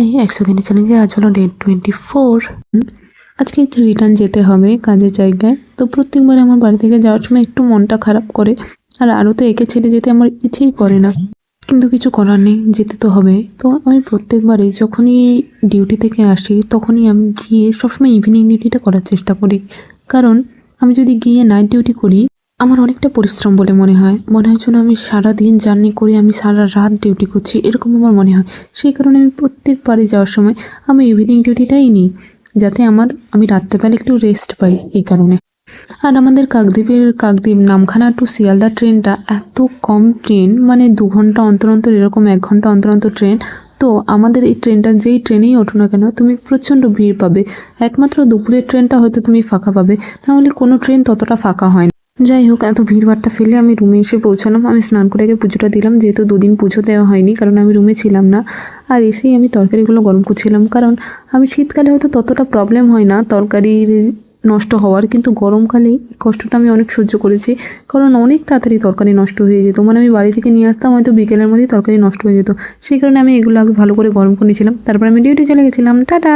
এই 100 দিনের চ্যালেঞ্জে আজ হলো ডে 24। আজকে রিটার্ন যেতে হবে কাজের জায়গায়। তো প্রত্যেকবার আমার বাড়ি থেকে যাওয়ার সময় একটু মনটা খারাপ করে, আর আরও তো একে ছেড়ে যেতে আমার ইচ্ছেই করে না, কিন্তু কিছু করার নেই, যেতে তো হবে। তো আমি প্রত্যেকবারই যখনই ডিউটি থেকে আসি তখনই আমি গিয়ে সবসময় ইভিনিং ডিউটিটা করার চেষ্টা করি, কারণ আমি যদি গিয়ে নাইট ডিউটি করি আমার অনেকটা পরিশ্রম বলে মনে হয় যেন আমি সারাদিন জার্নি করে আমি সারা রাত ডিউটি করছি, এরকম আমার মনে হয়। সেই কারণে আমি প্রত্যেকবারই যাওয়ার সময় আমি ইভিনিং ডিউটিটাই নিই, যাতে আমি রাত্রেবেলা একটু রেস্ট পাই এই কারণে। আর আমাদের কাকদ্বীপ নামখানা টু শিয়ালদা ট্রেনটা এত কম ট্রেন, মানে 2 ঘন্টা অন্তর অন্তর, এরকম 1 ঘন্টা অন্তর অন্তর ট্রেন। তো আমাদের এই ট্রেনটা যেই ট্রেনেই ওঠো না কেন তুমি প্রচণ্ড ভিড় পাবে। একমাত্র দুপুরের ট্রেনটা হয়তো তুমি ফাঁকা পাবে, নাহলে কোনো ট্রেন ততটা ফাঁকা হয় না। যাই হোক, এত ভিড়ভাট্টা ফেলে আমি রুমে এসে পৌঁছালাম। আমি স্নান করে আগে পুজোটা দিলাম, যেহেতু 2 দিন পুজো দেওয়া হয়নি, কারণ আমি রুমে ছিলাম না। আর এসেই আমি তরকারিগুলো গরম করছিলাম, কারণ আমি শীতকালে হয়তো ততটা প্রবলেম হয় না তরকারির নষ্ট হওয়ার, কিন্তু গরমকালে এই কষ্টটা আমি অনেক সহ্য করেছি, কারণ অনেক তাড়াতাড়ি তরকারি নষ্ট হয়ে যেত। মানে আমি বাড়ি থেকে নিয়ে আসতাম, হয়তো বিকেলের মধ্যেই তরকারি নষ্ট হয়ে যেত। সেই কারণে আমি এগুলো আগে ভালো করে গরম করে নিয়েছিলাম, তারপর আমি ডিউটি চলে গেছিলাম। টাটা।